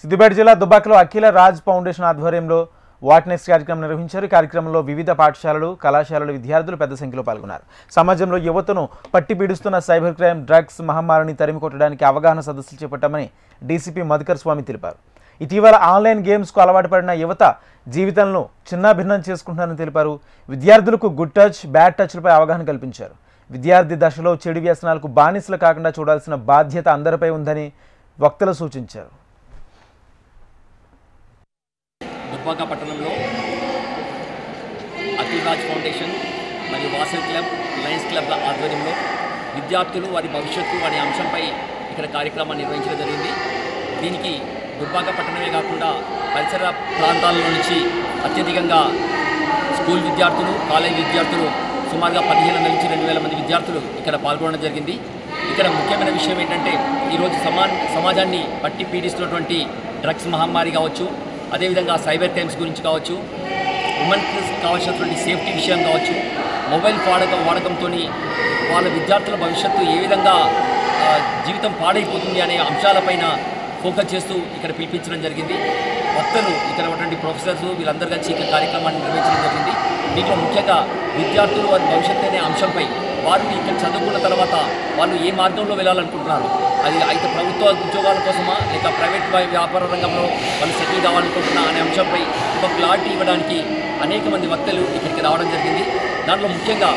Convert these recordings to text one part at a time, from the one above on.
సిద్దిపేట జిల్లా దుబ్బాకలో అఖిల రాజ్ ఫౌండేషన్ ఆధ్వర్యంలో వాట్ నెక్స్ట్ కార్యక్రమం నిర్వహించారు. ఈ కార్యక్రమంలో వివిధ పాఠశాలలు, కళాశాలల విద్యార్థులు పెద్ద సంఖ్యలో పాల్గొన్నారు. సమాజంలో యువతను పట్టి పీడిస్తున్న సైబర్ క్రైమ్, డ్రగ్స్ మహమ్మారిని తరిమి కొట్టడానికి అవగాహన సదస్సులు చేపట్టామని డీసీపీ మధుకర్ స్వామి తెలిపారు. ఇటీవల ఆన్లైన్ గేమ్స్కు అలవాటు పడిన యువత జీవితంలో చిన్నాభిన్నం చేసుకుంటున్నారని తెలిపారు. విద్యార్థులకు గుడ్ టచ్, బ్యాడ్ టచ్లపై అవగాహన కల్పించారు. విద్యార్థి దశలో చెడు వ్యసనాలకు బానిసలు కాకుండా చూడాల్సిన బాధ్యత అందరిపై ఉందని వక్తలు సూచించారు. దుబ్బాక పట్టణంలో అఖిల రాజ్ ఫౌండేషన్ మరియు వాసవి క్లబ్, లయన్స్ క్లబ్ల ఆధ్వర్యంలో విద్యార్థులు వారి భవిష్యత్తు వారి అంశంపై ఇక్కడ కార్యక్రమాన్ని నిర్వహించడం జరిగింది. దీనికి దుబ్బాక పట్టణమే కాకుండా పరిసర ప్రాంతాల నుంచి అత్యధికంగా స్కూల్ విద్యార్థులు, కాలేజీ విద్యార్థులు సుమారుగా 15,000 నుంచి 2,000 మంది విద్యార్థులు ఇక్కడ పాల్గొనడం జరిగింది. ఇక్కడ ముఖ్యమైన విషయం ఏంటంటే ఈరోజు సమాజాన్ని పట్టి పీడిస్తున్నటువంటి డ్రగ్స్ మహమ్మారి కావచ్చు, అదేవిధంగా సైబర్ క్రైమ్స్ గురించి కావచ్చు, ఉమెన్కి కావాల్సినటువంటి సేఫ్టీ విషయం కావచ్చు, మొబైల్ వాడకంతో వాళ్ళ విద్యార్థుల భవిష్యత్తు ఏ విధంగా జీవితం పాడైపోతుంది అనే అంశాలపైన ఫోకస్ చేస్తూ ఇక్కడ పిలిపించడం జరిగింది. వక్తలు ఇక్కడ ఉన్నటువంటి ప్రొఫెసర్స్ వీళ్ళందరూ కలిసి ఇక్కడ కార్యక్రమాన్ని నిర్వహించడం జరిగింది. దీంట్లో ముఖ్యంగా విద్యార్థులు వారి భవిష్యత్తు అనే అంశంపై వారిని ఇక్కడ చదువుకున్న తర్వాత వాళ్ళు ఏ మార్గంలో వెళ్ళాలనుకుంటున్నారు, అది అయితే ప్రభుత్వ ఉద్యోగాల కోసమా లేక ప్రైవేట్ వ్యాపార రంగంలో వాళ్ళు సెటిల్ కావాలనుకుంటున్నా అనే అంశంపై ఒక క్లారిటీ ఇవ్వడానికి అనేక మంది వక్తలు ఇక్కడికి రావడం జరిగింది. దాంట్లో ముఖ్యంగా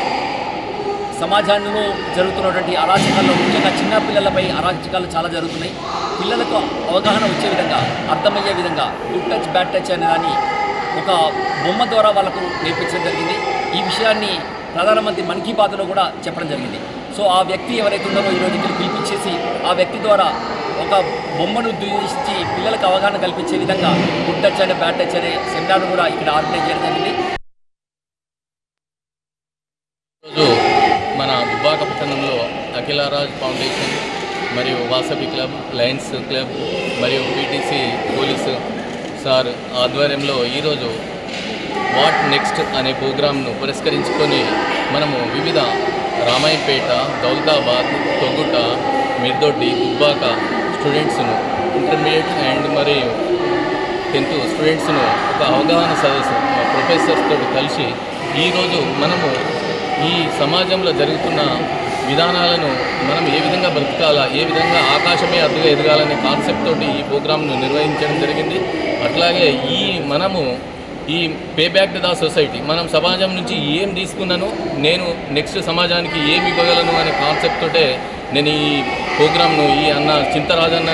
సమాజంలో జరుగుతున్నటువంటి అరాచకాల్లో ముఖ్యంగా చిన్నపిల్లలపై అరాచకాలు చాలా జరుగుతున్నాయి. పిల్లలకు అవగాహన వచ్చే విధంగా, అర్థమయ్యే విధంగా గుడ్ టచ్, బ్యాడ్ టచ్ అనే దాన్ని ఒక బొమ్మ ద్వారా వాళ్ళకు నేర్పించడం జరిగింది. ఈ విషయాన్ని ప్రధానమంత్రి మన్ కీ బాత్లో కూడా చెప్పడం జరిగింది. సో ఆ వ్యక్తి ఎవరైతే ఉన్నారో ఈరోజు ఇక్కడ పిలిపించేసి ఆ వ్యక్తి ద్వారా ఒక బొమ్మను ఉద్దేశించి పిల్లలకు అవగాహన కల్పించే విధంగా గుడ్ టచ్ అనే బ్యాడ్ టచ్ అనే సెమినార్ను కూడా ఇక్కడ ఆర్గనైజ్ చేయడం జరిగింది. ఈరోజు మన దుబ్బాక పట్టణంలో అఖిల రాజ్ ఫౌండేషన్ మరియు వాసవి క్లబ్, లయన్స్ క్లబ్ మరియు పీటీసీ పోలీసు సార్ ఆధ్వర్యంలో ఈరోజు వాట్ నెక్స్ట్ అనే ప్రోగ్రాంను పురస్కరించుకొని మనము వివిధ రామాయంపేట, దౌలతాబాద్, తొగుట, మిర్దొడ్డి, దుబ్బాక స్టూడెంట్స్ను, ఇంటర్మీడియట్ అండ్ మరియు 10th స్టూడెంట్స్ను ఒక అవగాహన సదస్సు ప్రొఫెసర్స్తో కలిసి ఈరోజు మనము ఈ సమాజంలో జరుగుతున్న విధానాలను మనం ఏ విధంగా బ్రతకాలా, ఏ విధంగా ఆకాశమే అడ్డుగా ఎదగాలనే కాన్సెప్ట్ తోటి ఈ ప్రోగ్రాంను నిర్వహించడం జరిగింది. అట్లాగే మనము ఈ pay back to the society, మనం సమాజం నుంచి ఏం తీసుకున్నాను, నేను నెక్స్ట్ సమాజానికి ఏమి ఇవ్వగలను అనే కాన్సెప్ట్ తోటే నేను ఈ ప్రోగ్రాంను ఈ చింతరాజన్న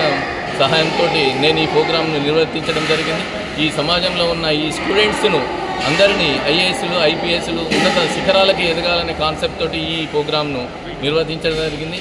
సహాయంతో నేను ఈ ప్రోగ్రాంను నిర్వర్తించడం జరిగింది. ఈ సమాజంలో ఉన్న ఈ స్టూడెంట్స్ను అందరినీ ఐఏఎస్లు, ఐపీఎస్లు ఉన్నత శిఖరాలకి ఎదగాలనే కాన్సెప్ట్ తోటి ఈ ప్రోగ్రాంను నిర్వర్తించడం జరిగింది.